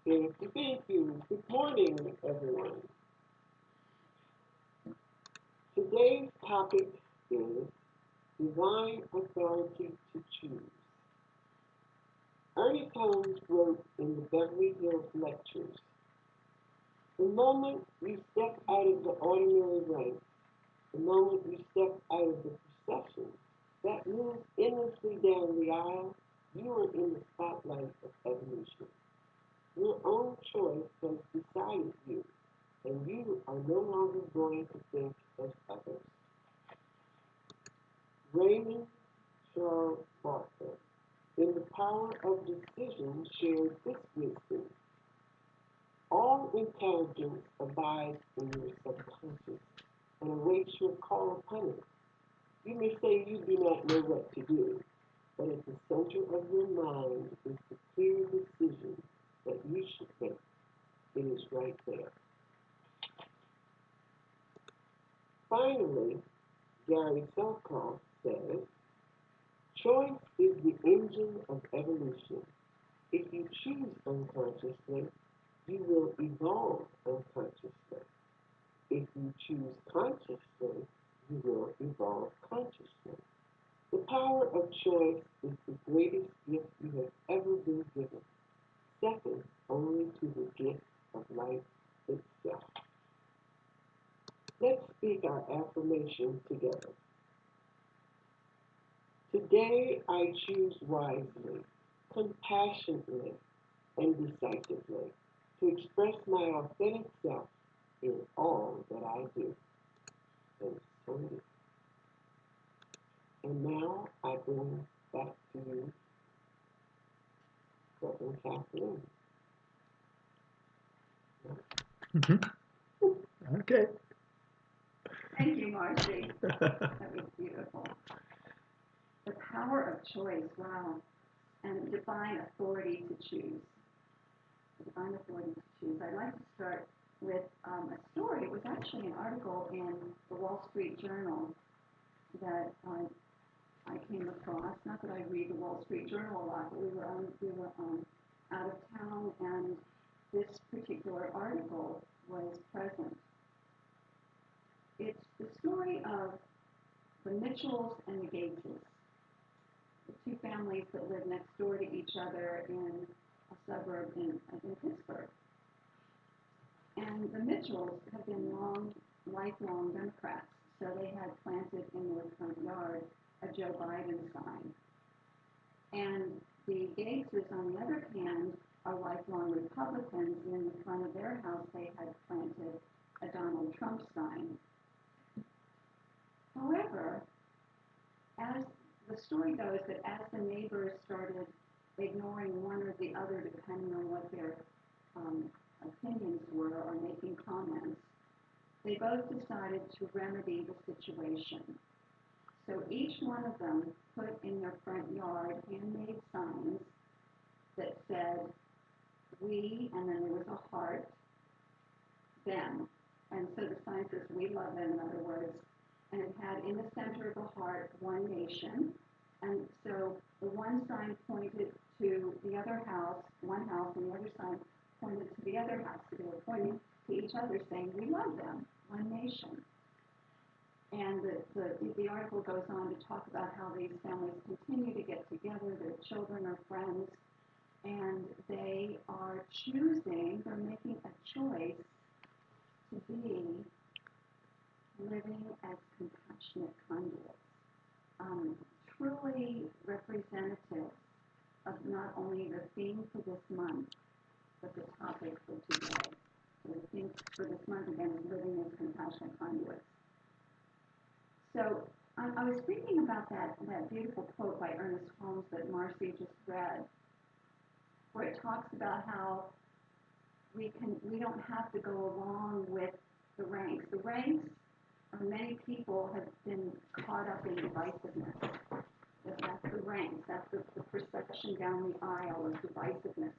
Thank you. Good morning, everyone. Today's topic is divine authority to choose. Ernie Combs wrote in the Beverly Hills Lectures, the moment you step out of the ordinary ranks, the moment you step out of the procession that moves endlessly down the aisle, you are in the spotlight of evolution. Your own choice has decided you, and you are no longer going to think as others. Raymond Charles Barker, in The Power of Decision, shared this wisdom. All intelligence abides in your subconscious and awaits your call upon it. You may say you do not know what to do, but at the center of your mind is the clear decision that you should make. It is right there. Finally, Gary Selkoff says, choice is the engine of evolution. If you choose unconsciously, you will evolve unconsciously. If you choose consciously, you will evolve consciously. The power of choice is the greatest gift you have ever been given, second only to the gift of life itself. Let's speak our affirmation together. Today I choose wisely, compassionately, and decisively to express my authentic self in all that I do. And so it is. And now I bring back to you, Reverend Kathleen. Okay. Thank you, Marcy. That was beautiful. The power of choice, wow. And divine authority to choose. Divine authority to choose. I'd like to start with a story. It was actually an article in the Wall Street Journal that I came across. Not that I read the Wall Street Journal a lot, but we were out of town, and this particular article was present. It's the story of the Mitchells and the Gateses, the two families that live next door to each other in a suburb in Pittsburgh. And the Mitchells have been lifelong Democrats, so they had planted in their front yard a Joe Biden sign. And the Gateses, on the other hand, are lifelong Republicans, and in the front of their house they had planted a Donald Trump sign. However, as the story goes, that as the neighbors started ignoring one or the other, depending on what their opinions were or making comments, they both decided to remedy the situation. So each one of them put in their front yard handmade signs that said, we, and then there was a heart, them. And so the sign says, we love them, in other words. And it had in the center of the heart one nation. And so the one sign pointed to the other house, one house, and the other sign pointed to the other house. So they were pointing to each other saying, we love them, one nation. And the article goes on to talk about how these families continue to get together, their children are friends, and they are choosing, they're making a choice to be living as compassionate conduits, truly representative of not only the theme for this month, but the topic for today. So the theme for this month, again, is living as compassionate conduits. So I was thinking about that beautiful quote by Ernest Holmes that Marcy just read, where it talks about how we don't have to go along with the ranks. The ranks, many people have been caught up in divisiveness. That's the ranks. That's the procession down the aisle of divisiveness.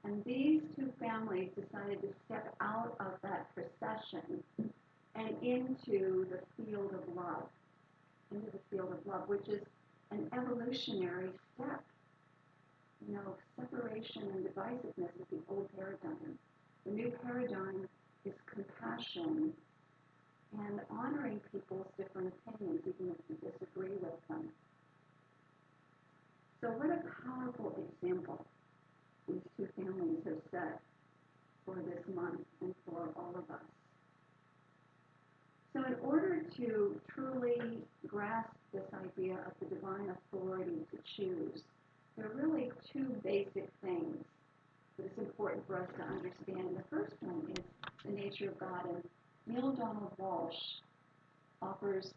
And these two families decided to step out of that procession and into the field of love, which is an evolutionary step. You know, separation and divisiveness is the old paradigm. The new paradigm is compassion and honoring people's different opinions, even if you disagree with them. So what a powerful example these two families have set for this month and for all of us. So in order to truly grasp this idea of the divine authority to choose, there are really two basic things that it's important for us to understand. And the first one is the nature of God. And Neil Donald Walsh offers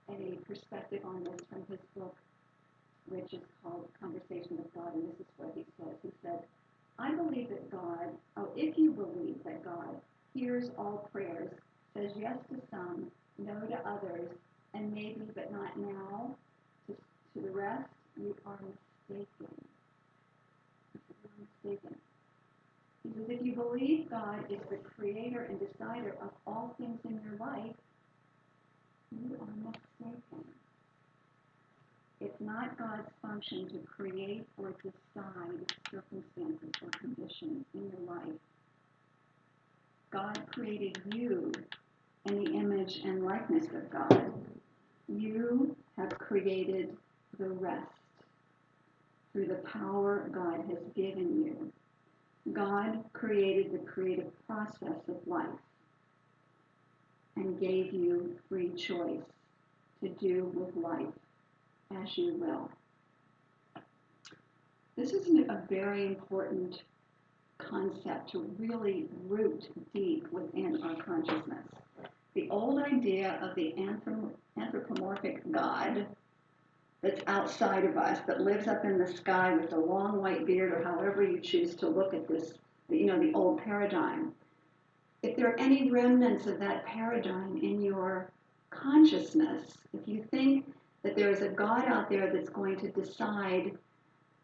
a perspective on this from his book, which is called Conversation with God. And this is what he says. He said, I believe that God, if you believe that God hears all prayers, says yes to some, no to others, and maybe but not now to the rest, you are mistaken. He says, if you believe God is the creator and decider of all things in your life, you are mistaken. It's not God's function to create or decide circumstances or conditions in your life. God created you in the image and likeness of God. You have created the rest through the power God has given you. God created the creative process of life and gave you free choice to do with life as you will. This is a very important concept to really root deep within our consciousness. The old idea of the anthropomorphic God that's outside of us, that lives up in the sky with a long white beard, or however you choose to look at this, the old paradigm. If there are any remnants of that paradigm in your consciousness, if you think that there is a God out there that's going to decide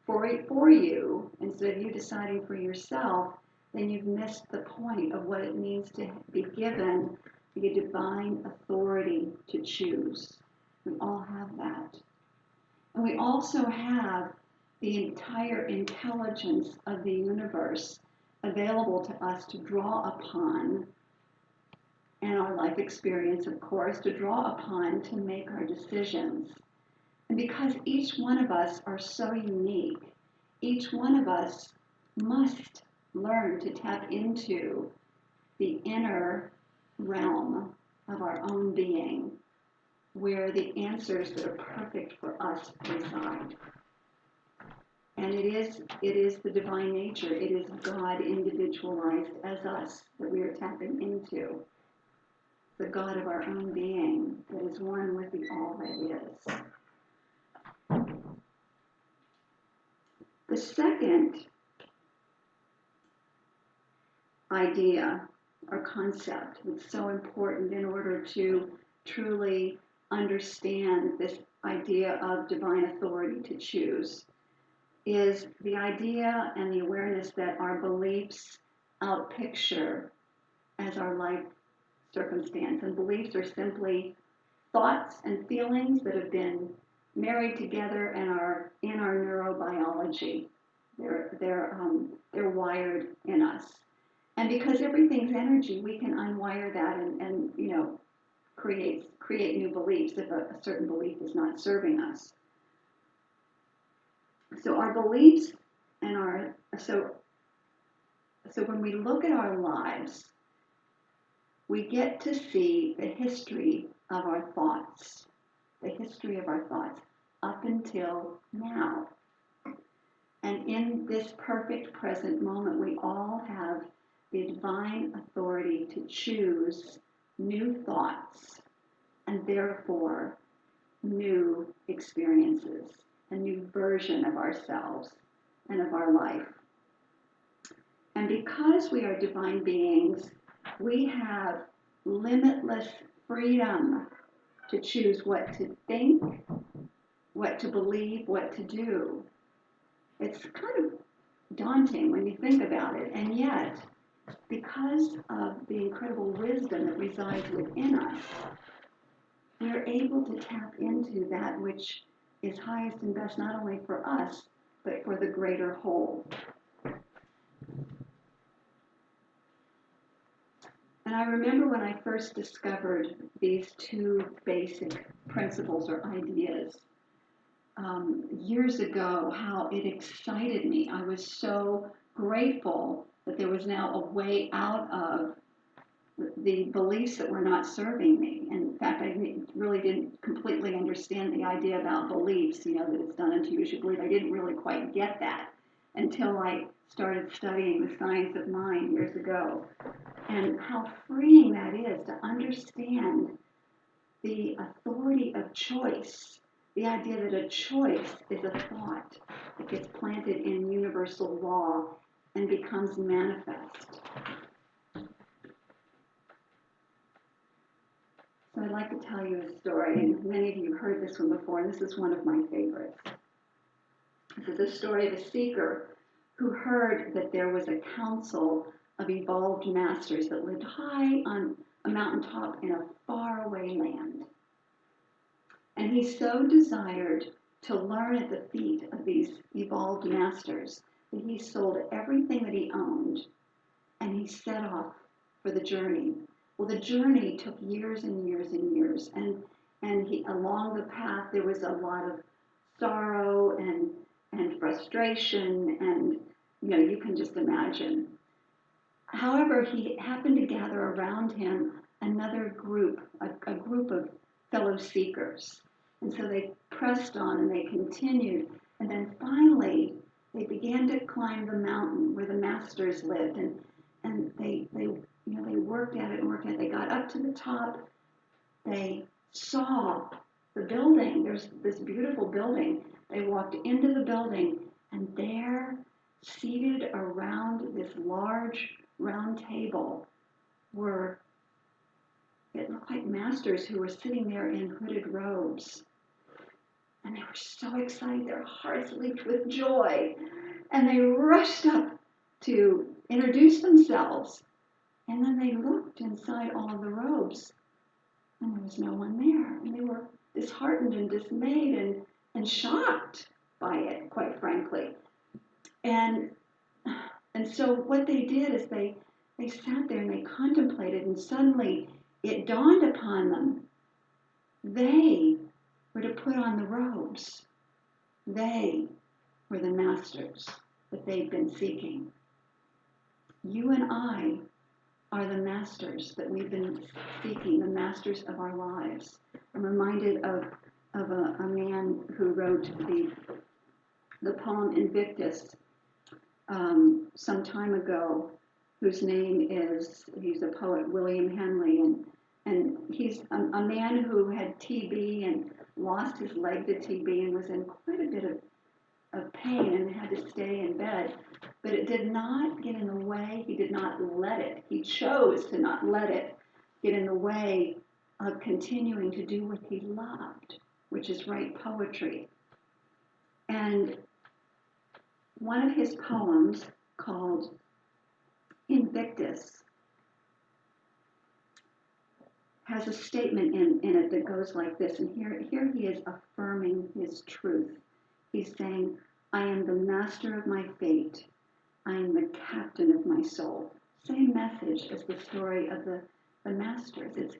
for you, instead of you deciding for yourself, then you've missed the point of what it means to be given the divine authority to choose. We all have that. And we also have the entire intelligence of the universe available to us to draw upon, and our life experience, of course, to draw upon to make our decisions. And because each one of us are so unique, each one of us must learn to tap into the inner realm of our own being, where the answers that are perfect for us reside. And it is the divine nature, it is God individualized as us that we are tapping into. The God of our own being that is one with the all that is. The second idea or concept that's so important in order to truly understand this idea of divine authority to choose is the idea and the awareness that our beliefs outpicture as our life circumstance. And beliefs are simply thoughts and feelings that have been married together and are in our neurobiology. They're wired in us. And because everything's energy, we can unwire that and create new beliefs if a certain belief is not serving us. So our beliefs and so when we look at our lives, we get to see the history of our thoughts, up until now. And in this perfect present moment, we all have the divine authority to choose new thoughts and therefore new experiences, a new version of ourselves and of our life. And because we are divine beings, we have limitless freedom to choose what to think, what to believe, what to do. It's kind of daunting when you think about it, and yet, because of the incredible wisdom that resides within us, we're able to tap into that which is highest and best not only for us, but for the greater whole. And I remember when I first discovered these two basic principles or ideas years ago, how it excited me. I was so grateful that there was now a way out of the beliefs that were not serving me. And in fact, I really didn't completely understand the idea about beliefs, that it's done unto you as you believe. I didn't really quite get that until I started studying the science of mind years ago. And how freeing that is to understand the authority of choice, the idea that a choice is a thought that gets planted in universal law and becomes manifest. So I'd like to tell you a story, and many of you have heard this one before, and this is one of my favorites. This is the story of a seeker who heard that there was a council of evolved masters that lived high on a mountaintop in a faraway land. And he so desired to learn at the feet of these evolved masters that he sold everything that he owned and he set off for the journey. Well, the journey took years and years and years, and along the path there was a lot of sorrow and frustration, and you can just imagine. However, he happened to gather around him another group, a group of fellow seekers. And so they pressed on and they continued. And then finally, they began to climb the mountain where the masters lived. And they worked at it and worked at it. They got up to the top. They saw the building. There's this beautiful building. They walked into the building, and there, seated around this large round table, it looked like masters who were sitting there in hooded robes. And they were so excited, their hearts leaped with joy. And they rushed up to introduce themselves. And then they looked inside all of the robes, and there was no one there. And they were disheartened and dismayed and shocked by it, quite frankly. And so what they did is they sat there and they contemplated, and suddenly it dawned upon them. They were to put on the robes. They were the masters that they'd been seeking. You and I are the masters that we've been seeking, the masters of our lives. I'm reminded of a man who wrote the poem Invictus some time ago, whose name he's a poet, William Henley, and he's a man who had TB and lost his leg to TB and was in quite a bit of pain and had to stay in bed. But it did not get in the way. He did not let it. He chose to not let it get in the way of continuing to do what he loved, which is write poetry. And one of his poems, called Invictus, has a statement in it that goes like this. And here he is affirming his truth. He's saying, I am the master of my fate. I am the captain of my soul. Same message as the story of the masters. It's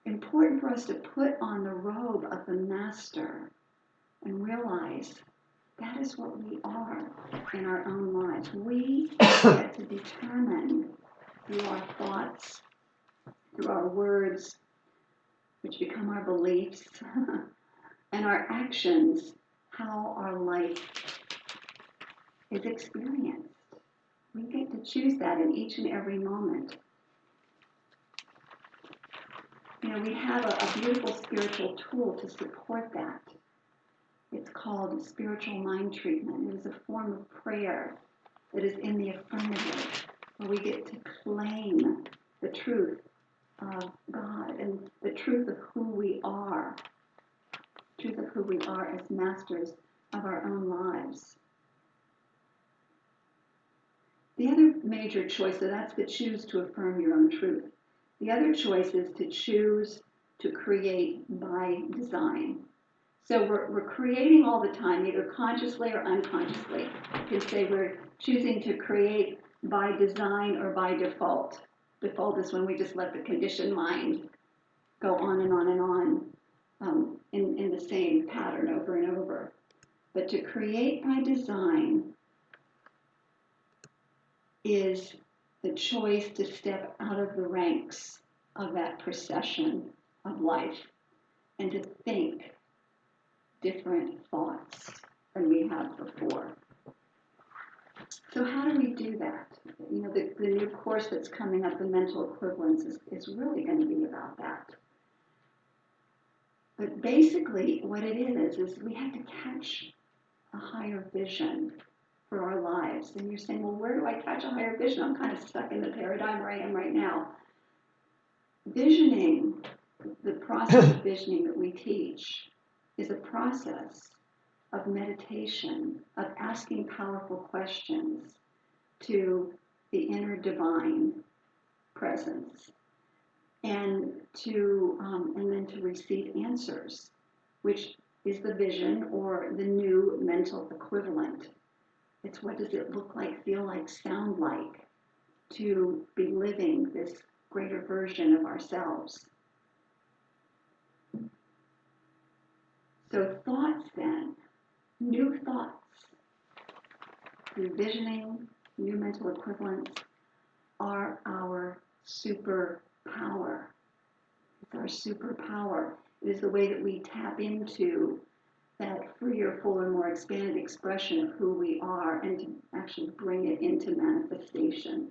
important for us to put on the robe of the master and realize that is what we are in our own lives. We get to determine through our thoughts, through our words, which become our beliefs, and our actions, how our life is experienced. We get to choose that in each and every moment. We have a beautiful spiritual tool to support that. It's called spiritual mind treatment. It is a form of prayer that is in the affirmative, where we get to claim the truth of God and the truth of who we are, as masters of our own lives. The other major choice, so that's the choose to affirm your own truth. The other choice is to choose to create by design. So we're creating all the time, either consciously or unconsciously. You can say we're choosing to create by design or by default, default is when we just let the conditioned mind go on and on and on in the same pattern over and over. But to create by design is the choice to step out of the ranks of that procession of life and to think different thoughts than we had before. So how do we do that? You know, the new course that's coming up, the mental equivalence, is really going to be about that. But basically what it is we have to catch a higher vision for our lives. And you're saying, well, where do I catch a higher vision? I'm kind of stuck in the paradigm where I am right now. Visioning, the process of visioning that we teach, is a process of meditation, of asking powerful questions to the inner divine presence, and then to receive answers, which is the vision or the new mental equivalent. It's what does it look like, feel like, sound like to be living this greater version of ourselves. So thoughts then, new thoughts, through visioning, new mental equivalents, are our superpower. It's our superpower. It is the way that we tap into that freer, fuller, more expanded expression of who we are and to actually bring it into manifestation.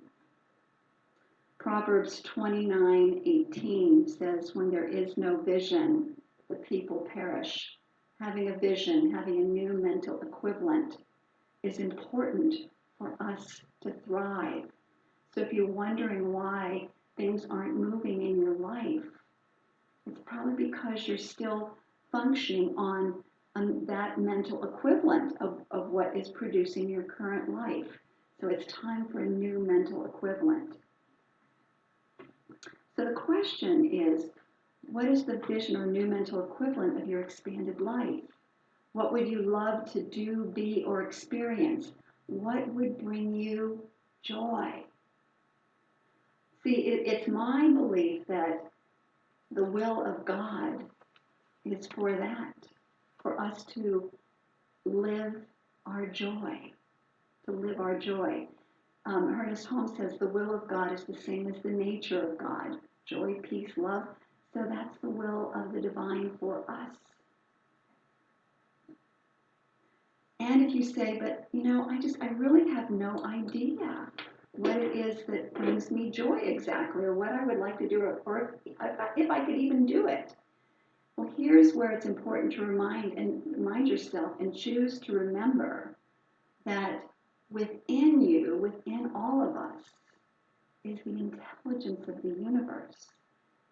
Proverbs 29:18 says, when there is no vision, the people perish. Having a vision, having a new mental equivalent is important for us to thrive. So if you're wondering why things aren't moving in your life, it's probably because you're still functioning on that mental equivalent of what is producing your current life. So it's time for a new mental equivalent. So the question is, what is the vision or new mental equivalent of your expanded life? What would you love to do, be, or experience? What would bring you joy? See, it's my belief that the will of God is for that, for us to live our joy, to live our joy. Ernest Holmes says the will of God is the same as the nature of God, joy, peace, love. So that's the will of the divine for us. And if you say, but I really have no idea what it is that brings me joy exactly, or what I would like to do, or if I could even do it. Well, here's where it's important to remind yourself and choose to remember that within you, within all of us, is the intelligence of the universe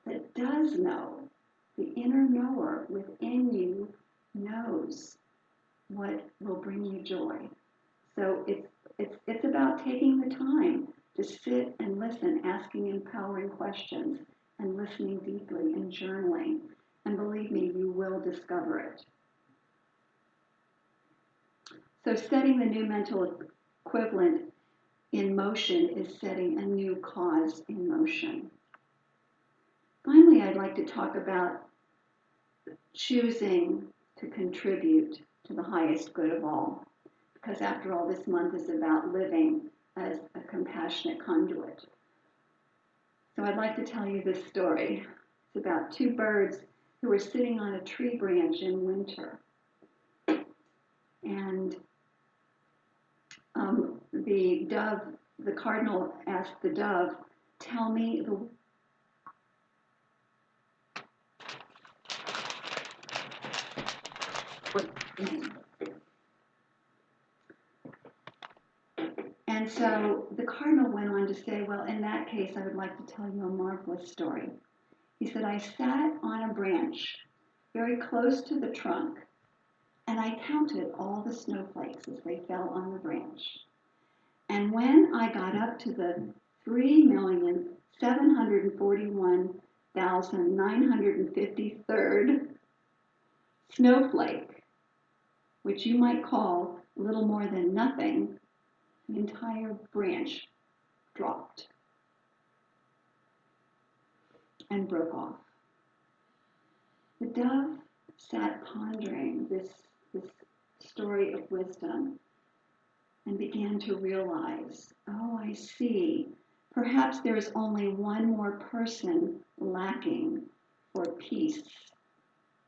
that does know. The inner knower within you knows what will bring you joy. So it's about taking the time to sit and listen, asking empowering questions, and listening deeply and journaling. And believe me, you will discover it. So setting the new mental equivalent in motion is setting a new cause in motion. Finally, I'd like to talk about choosing to contribute to the highest good of all. Because after all, this month is about living as a compassionate conduit. So I'd like to tell you this story. It's about two birds who were sitting on a tree branch in winter. And the cardinal asked the dove, tell me the name. And so the cardinal went on to say, well, in that case, I would like to tell you a marvelous story. He said, I sat on a branch very close to the trunk, and I counted all the snowflakes as they fell on the branch. And when I got up to the 3,741,953rd snowflake, which you might call little more than nothing, the entire branch dropped. and broke off. The dove sat pondering this story of wisdom and began to realize, oh, I see. Perhaps there is only one more person lacking for peace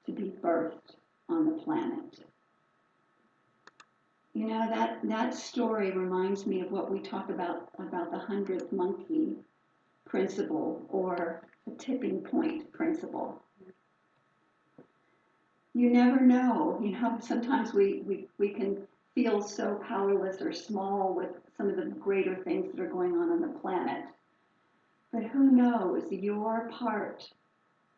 to be birthed on the planet. You know, that story reminds me of what we talk about the 100th monkey principle, or the tipping point principle. You never know. You know, sometimes we can feel so powerless or small with some of the greater things that are going on the planet. But who knows, your part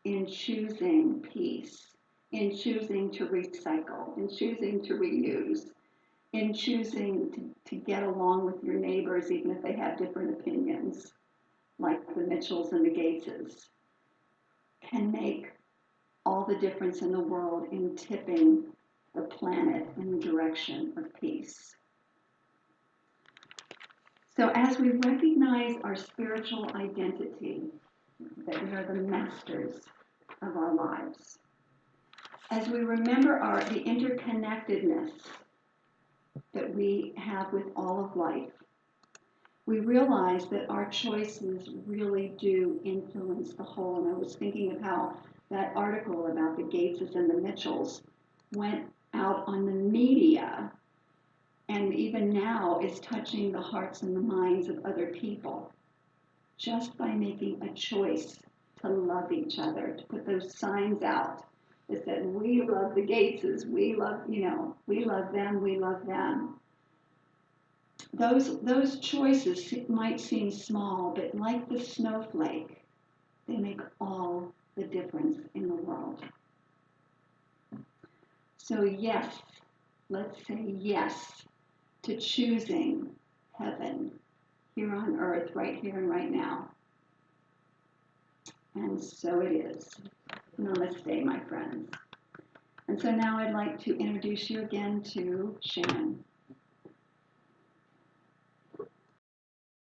in choosing peace, in choosing to recycle, in choosing to reuse, in choosing to get along with your neighbors even if they have different opinions, like the Mitchells and the Gateses, can make all the difference in the world in tipping the planet in the direction of peace. So as we recognize our spiritual identity, that we are the masters of our lives, as we remember the interconnectedness that we have with all of life, we realize that our choices really do influence the whole. And I was thinking of how that article about the Gateses and the Mitchells went out on the media and even now is touching the hearts and the minds of other people just by making a choice to love each other, to put those signs out that said, we love the Gateses, we love them, we love them. Those choices might seem small, but like the snowflake, they make all the difference in the world. So yes, let's say yes to choosing heaven here on earth, right here and right now. And so it is. Namaste, my friends. And so now I'd like to introduce you again to Sharon.